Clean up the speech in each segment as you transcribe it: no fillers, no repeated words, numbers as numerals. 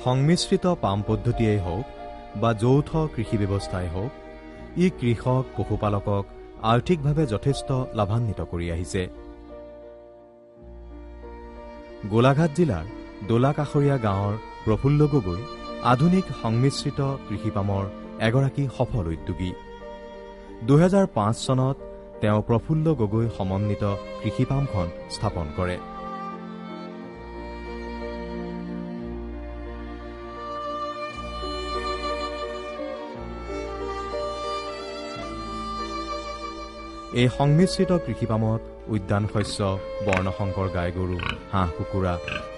সংমিশ্ৰিত পাম পদ্ধতিয়েই হওক বা যৌথ কৃষি ব্যৱস্থাই হওক, ই কৃষক পশুপালকক আৰ্থিকভাৱে যথেষ্ট লাভান্বিত কৰি আহিছে। গোলাঘাট জিলাৰ দোলাকাষৰীয়া গাঁৱৰ প্ৰফুল্ল গগৈ আধুনিক সংমিশ্ৰিত কৃষিপামৰ এগৰাকী সফল উদ্যোগী। 2005 চনত তেওঁ প্ৰফুল্ল গগৈ সমন্বিত কৃষিপামখন স্থাপন কৰে। এই সংমিশ্ৰিত কৃষিপামত উদ্যান শস্য, বৰ্ণশংকৰ গাই গৰু, হাঁহ কুকুৰা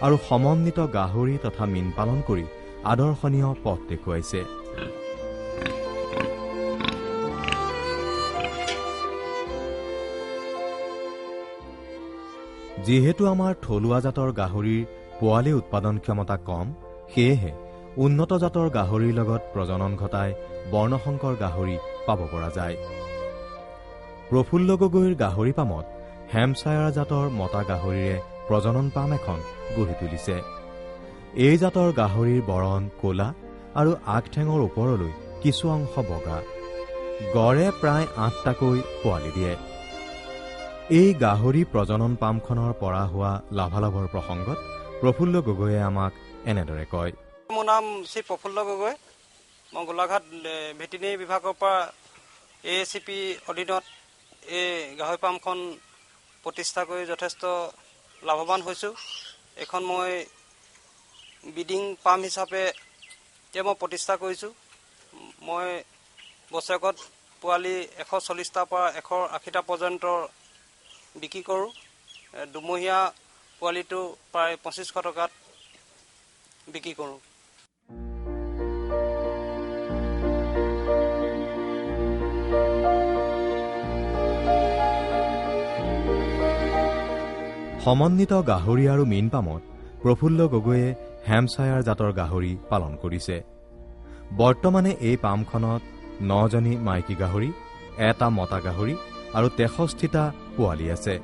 আৰু সমন্বিত গাহৰি তথা মীন পালন কৰি আদৰ্শনীয় পথ দেখুৱাইছে। যিহেতু আমাৰ থলুৱা জাতৰ গাহৰিৰ পোৱালি উৎপাদন ক্ষমতা কম, সেয়েহে উন্নত জাতৰ গাহৰিৰ লগত প্ৰজনন ঘটাই বৰ্ণশংকৰ গাহৰি পাব পৰা যায়। প্ৰফুল্ল গগৈৰ গাহৰি পামত হেম্পশ্বায়াৰ জাতৰ মতা গাহৰিৰে প্ৰজনন পাম এখন গঢ়ি তুলিছে। এই জাতৰ গাহৰিৰ বৰণ ক'লা আৰু আগঠেঙৰ ওপৰলৈ কিছু অংশ বগা। গড়ে প্ৰায় 8টাকৈ পোৱালি দিয়ে। এই গাহৰি প্ৰজনন পামখনৰ পৰা হোৱা লাভালাভৰ প্ৰসংগত প্ৰফুল্ল গগৈয়ে আমাক এনেদৰে কয়। মোৰ নাম শ্ৰী প্ৰফুল্ল গগৈ। মই গোলাঘাট ভেটেনেৰী বিভাগৰ পৰা AACP অধীনত এই গাহৰি পামখন প্ৰতিষ্ঠা কৰি যথেষ্ট লাভৱান হৈছোঁ। এইখন মই ব্ৰিডিং পাম হিচাপে এতিয়া মই প্ৰতিষ্ঠা কৰিছোঁ। মই বছৰেকত পোৱালি 140টাৰ পৰা 180টা পৰ্যন্ত বিক্ৰী কৰোঁ। দুমহীয়া পোৱালিটো প্ৰায় 2500 টকাত বিক্ৰী কৰোঁ। সমন্বিত গাহৰি আৰু মীন পামত প্ৰফুল্ল গগৈয়ে হেম্পশ্বায়াৰ জাতৰ গাহৰি পালন কৰিছে। বৰ্তমানে এই পামখনত 9জনী মাইকী গাহৰি, 1টা মতা গাহৰি আৰু 63টা পোৱালি আছে।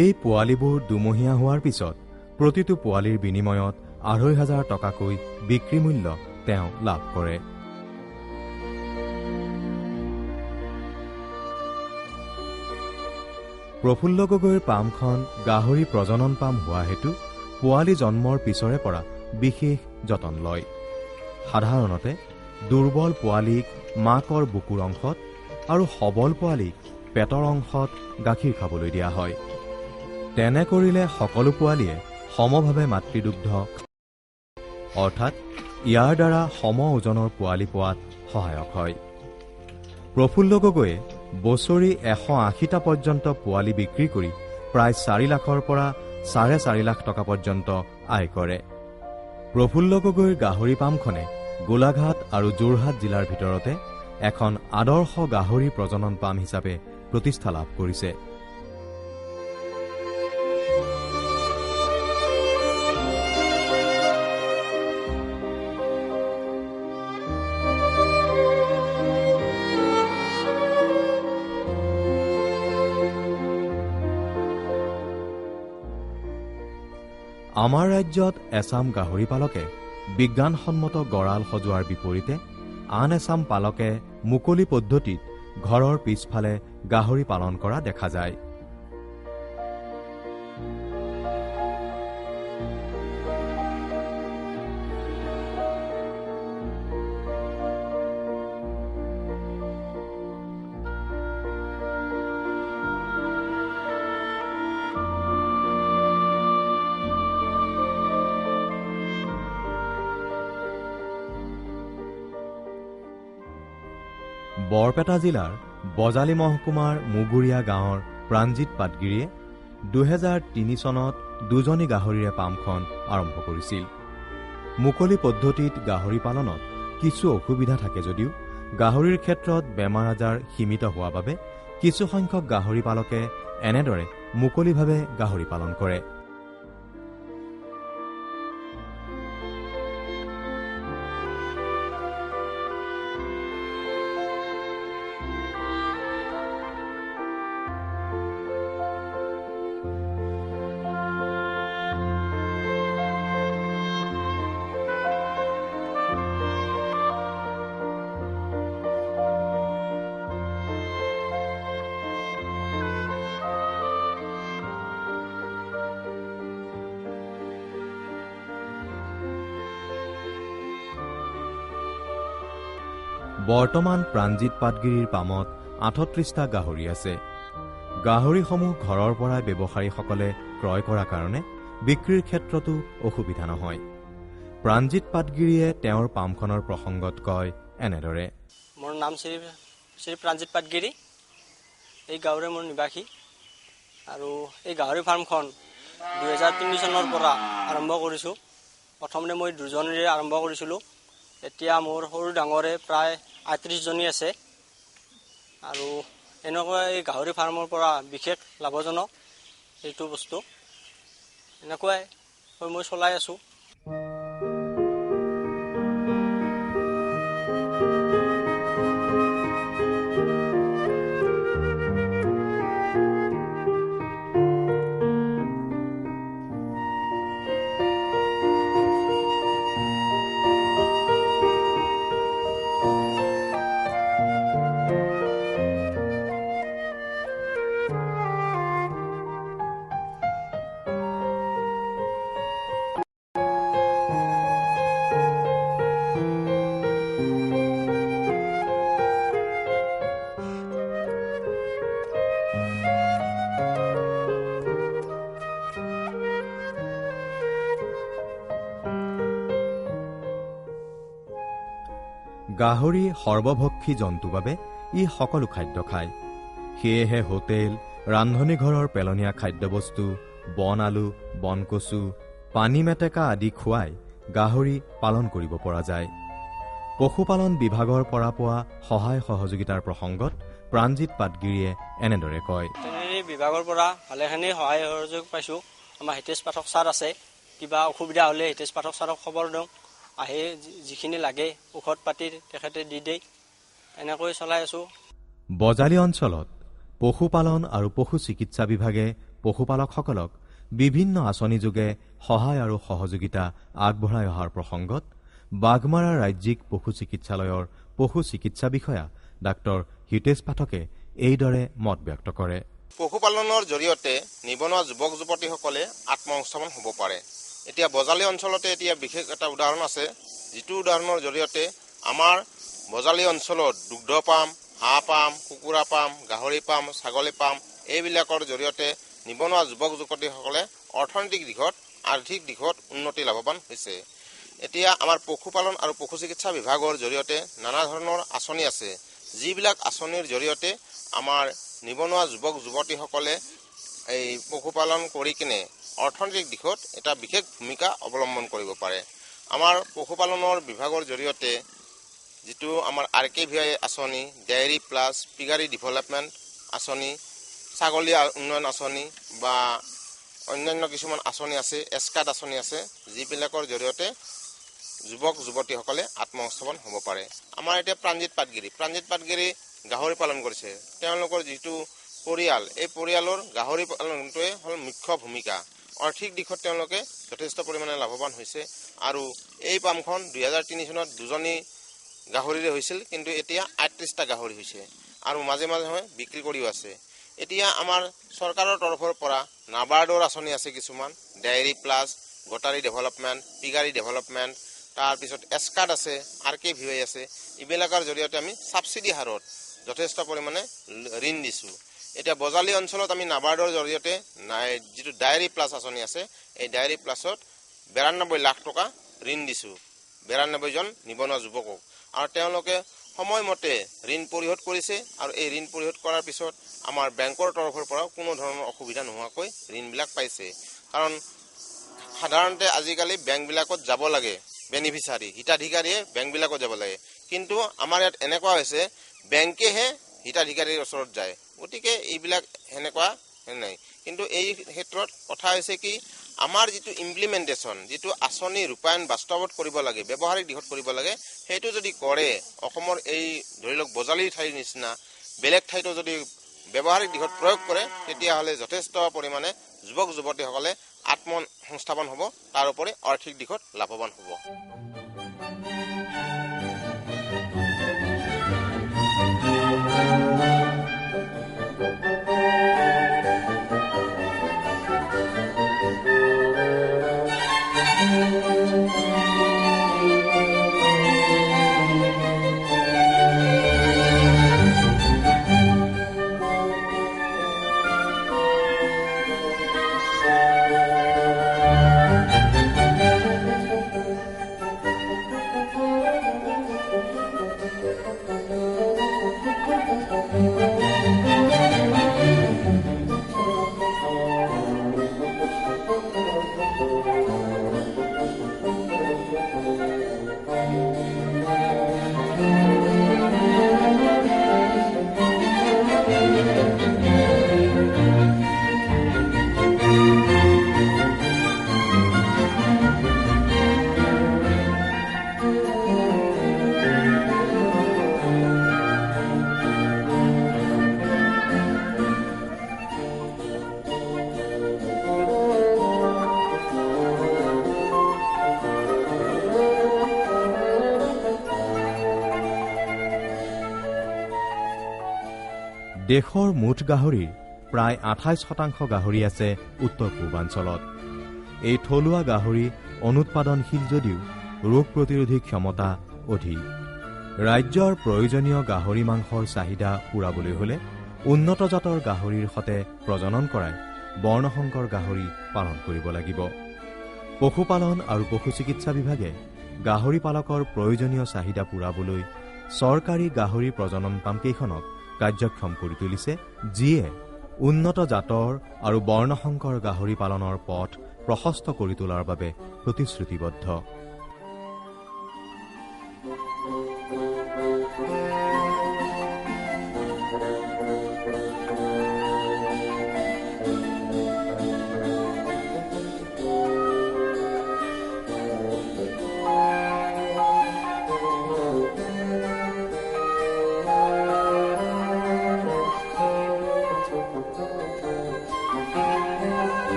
এই পোৱালিবোৰ দুমহীয়া হোৱাৰ পিছত প্ৰতিটো পোৱালিৰ বিনিময়ত 2500 টকাকৈ বিক্ৰী মূল্য তেওঁ লাভ কৰে। প্ৰফুল্ল গগৈৰ পামখন গাহৰি প্ৰজনন পাম হোৱা হেতু পোৱালি জন্মৰ পিছৰে পৰা বিশেষ যতন লয়। সাধাৰণতে দুৰ্বল পোৱালিক মাকৰ বুকুৰ অংশত আৰু সবল পোৱালিক পেটৰ অংশত গাখীৰ খাবলৈ দিয়া হয়। তেনে কৰিলে সকলো পোৱালিয়ে সমভাৱে মাতৃদুগ্ধ, অৰ্থাৎ ইয়াৰ দ্বাৰা সম ওজনৰ পোৱালি পোৱাত সহায়ক হয়। প্ৰফুল্ল গগৈয়ে বছৰি 180টা পৰ্যন্ত পোৱালি বিক্ৰী কৰি প্ৰায় 4 লাখৰ পৰা 4.5 লাখ টকা পৰ্যন্ত আয় কৰে। প্ৰফুল্ল গগৈৰ গাহৰি পামখনে গোলাঘাট আৰু যোৰহাট জিলাৰ ভিতৰতে এখন আদৰ্শ গাহৰি প্ৰজনন পাম হিচাপে প্ৰতিষ্ঠা লাভ কৰিছে। আমাৰ ৰাজ্যত এচাম গাহৰি পালকে বিজ্ঞানসন্মত গঁড়াল সজোৱাৰ বিপৰীতে আন এচাম পালকে মুকলি পদ্ধতিত ঘৰৰ পিছফালে গাহৰি পালন কৰা দেখা যায়। বৰপেটা জিলাৰ বজালী মহকুমাৰ মুগুৰীয়া গাঁৱৰ প্ৰাণজিৎ পাটগিৰিয়ে 2003 চনত 2জনী গাহৰিৰে পামখন আৰম্ভ কৰিছিল। মুকলি পদ্ধতিত গাহৰি পালনত কিছু অসুবিধা থাকে যদিও গাহৰিৰ ক্ষেত্ৰত বেমাৰ আজাৰ সীমিত হোৱা বাবে কিছুসংখ্যক গাহৰি পালকে এনেদৰে মুকলিভাৱে গাহৰি পালন কৰে। বৰ্তমান প্ৰাণজিৎ পাটগিৰিৰ পামত ৩৮টা গাহৰি আছে। গাহৰিসমূহ ঘৰৰ পৰাই ব্যৱসায়ীসকলে ক্ৰয় কৰাৰ কাৰণে বিক্ৰীৰ ক্ষেত্ৰতো অসুবিধা নহয়। প্ৰাণজিৎ পাটগিৰিয়ে তেওঁৰ পামখনৰ প্ৰসংগত কয় এনেদৰে। মোৰ নাম শ্ৰী প্ৰাণজিৎ পাটগিৰি। এই গাঁৱৰে মোৰ নিবাসী আৰু এই গাহৰি ফাৰ্মখন 2003 চনৰ পৰা আৰম্ভ কৰিছোঁ। প্ৰথমতে মই 2জনেৰে আৰম্ভ কৰিছিলোঁ। এতিয়া মোৰ সৰু ডাঙৰে প্ৰায় 38জনী আছে আৰু এনেকুৱা এই গাহৰি ফাৰ্মৰ পৰা বিশেষ লাভজনক এইটো বস্তু। এনেকুৱাই মই চলাই আছোঁ। গাহৰি সৰ্বভক্ষী জন্তু বাবে ই সকলো খাদ্য খায়। সেয়েহে হোটেল, ৰান্ধনীঘৰৰ পেলনীয়া খাদ্যবস্তু, বন আলু, বনকচু, পানী মেটেকা আদি খুৱাই গাহৰি পালন কৰিব পৰা যায়। পশুপালন বিভাগৰ পৰা পোৱা সহায় সহযোগিতাৰ প্ৰসংগত প্ৰাণজিৎ পাটগিৰিয়ে এনেদৰে কয়। বিভাগৰ পৰা ভালেখিনি সহায় সহযোগ পাইছোঁ। আমাৰ হিতেশ পাঠক ছাৰ আছে। কিবা অসুবিধা হ'লে হিতেশ পাঠক ছাৰক খবৰ দিওঁ, আহি যিখিনি লাগে ঔষধ পাতি তেখেতে দি দিয়ে। এনেকৈ চলাই আছোঁ। বজালী অঞ্চলত পশুপালন আৰু পশু চিকিৎসা বিভাগে পশুপালকসকলক বিভিন্ন আঁচনি যোগে সহায় আৰু সহযোগিতা আগবঢ়াই অহাৰ প্ৰসংগত বাঘমাৰা ৰাজ্যিক পশু চিকিৎসালয়ৰ পশু চিকিৎসা বিষয়া ডাক্তৰ হিতেশ পাঠকে এইদৰে মত ব্যক্ত কৰে। পশুপালনৰ জৰিয়তে নিবনুৱা যুৱক যুৱতীসকলে আত্মসংস্থাপন হ'ব পাৰে। এতিয়া বজালী অঞ্চলতে এতিয়া বিশেষ এটা উদাহৰণ আছে, যিটো উদাহৰণৰ জৰিয়তে আমাৰ বজালী অঞ্চলত দুগ্ধ পাম, হাঁহ পাম, কুকুৰা পাম, গাহৰি পাম, ছাগলী পাম এইবিলাকৰ জৰিয়তে নিবনুৱা যুৱক যুৱতীসকলে অৰ্থনৈতিক দিশত আৰ্থিক দিশত উন্নতি লাভৱান হৈছে। এতিয়া আমাৰ পশুপালন আৰু পশু চিকিৎসা বিভাগৰ জৰিয়তে নানা ধৰণৰ আঁচনি আছে, যিবিলাক আঁচনিৰ জৰিয়তে আমাৰ নিবনুৱা যুৱক যুৱতীসকলে এই পশুপালন কৰি কিনে অৰ্থনৈতিক দিশত এটা বিশেষ ভূমিকা অৱলম্বন কৰিব পাৰে। আমাৰ পশুপালনৰ বিভাগৰ জৰিয়তে যিটো আমাৰ RKVI আঁচনি, ডেইৰী প্লাছ, পিগাৰী ডেভেলপমেণ্ট আঁচনি, ছাগলী উন্নয়ন আঁচনি বা অন্যান্য কিছুমান আঁচনি আছে, এছকাৰ্ড আঁচনি আছে, যিবিলাকৰ জৰিয়তে যুৱক যুৱতীসকলে আত্মসংস্থাপন হ'ব পাৰে। আমাৰ এতিয়া প্ৰাণজিৎ পাটগিৰি গাহৰি পালন কৰিছে। তেওঁলোকৰ যিটো পৰিয়াল, এই পৰিয়ালৰ গাহৰি পালনটোৱে হ'ল মুখ্য ভূমিকা। আৰ্থিক দিশত তেওঁলোকে যথেষ্ট পৰিমাণে লাভৱান হৈছে আৰু এই পামখন 2003 চনত 2জনী গাহৰিৰে হৈছিল, কিন্তু এতিয়া 38টা গাহৰি হৈছে আৰু মাজে মাজে বিক্ৰী কৰিও আছে। এতিয়া আমাৰ চৰকাৰৰ তৰফৰ পৰা নাবাৰ্ডৰ আঁচনি আছে কিছুমান, ডেইৰী প্লাছ, গটাৰী ডেভেলপমেণ্ট, পিগাৰী ডেভেলপমেণ্ট, তাৰপিছত এছকাৰ্ড আছে, RKVI আছে। এইবিলাকৰ জৰিয়তে আমি ছাবচিডি হাৰত যথেষ্ট পৰিমাণে ঋণ দিছোঁ। এতিয়া বজালী অঞ্চলত আমি নাবাৰ্ডৰ জৰিয়তে যিটো ডায়েৰী প্লাছ আঁচনি আছে, এই ডায়েৰী প্লাছত 92 লাখ টকা ঋণ দিছোঁ 92জন নিবনুৱা যুৱকক, আৰু তেওঁলোকে সময়মতে ঋণ পৰিশোধ কৰিছে আৰু এই ঋণ পৰিশোধ কৰাৰ পিছত আমাৰ বেংকৰ তৰফৰ পৰাও কোনো ধৰণৰ অসুবিধা নোহোৱাকৈ ঋণবিলাক পাইছে। কাৰণ সাধাৰণতে আজিকালি বেংকবিলাকত যাব লাগে, বেনিফিচাৰী হিতাধিকাৰীয়ে বেংকবিলাকত যাব লাগে, কিন্তু আমাৰ ইয়াত এনেকুৱা হৈছে বেংকেহে হিতাধিকাৰীৰ ওচৰত যায়। গতিকে এইবিলাক সেনেকুৱা নাই। কিন্তু এই ক্ষেত্ৰত কথা হৈছে কি, আমাৰ যিটো ইমপ্লিমেণ্টেশ্যন, যিটো আঁচনি ৰূপায়ণ বাস্তৱত কৰিব লাগে, ব্যৱহাৰিক দিশত কৰিব লাগে, সেইটো যদি কৰে, অসমৰ এই ধৰি লওক বজালীৰ ঠাইৰ নিচিনা বেলেগ ঠাইতো যদি ব্যৱহাৰিক দিশত প্ৰয়োগ কৰে, তেতিয়াহ'লে যথেষ্ট পৰিমাণে যুৱক যুৱতীসকলে আত্মসংস্থাপন হ'ব, তাৰ উপৰি আৰ্থিক দিশত লাভৱান হ'ব। দেশৰ মুঠ গাহৰিৰ প্ৰায় 28% গাহৰি আছে উত্তৰ পূৰ্বাঞ্চলত। এই থলুৱা গাহৰি অনুৎপাদনশীল যদিও ৰোগ প্ৰতিৰোধী ক্ষমতা অধিক। ৰাজ্যৰ প্ৰয়োজনীয় গাহৰি মাংসৰ চাহিদা পূৰাবলৈ হলে উন্নত জাতৰ গাহৰিৰ সতে প্ৰজনন কৰাই বৰ্ণসংকৰ গাহৰি পালন কৰিব লাগিব। পশুপালন আৰু পশু চিকিৎসা বিভাগে গাহৰি পালকৰ প্ৰয়োজনীয় চাহিদা পূৰাবলৈ চৰকাৰী গাহৰি প্ৰজনন পামকেইখনক কাৰ্যক্ষম কৰি তুলিছে, যিয়ে উন্নত জাতৰ আৰু বৰ্ণসংকৰ গাহৰি পালনৰ পথ প্ৰশস্ত কৰি তোলাৰ বাবে প্ৰতিশ্ৰুতিবদ্ধ।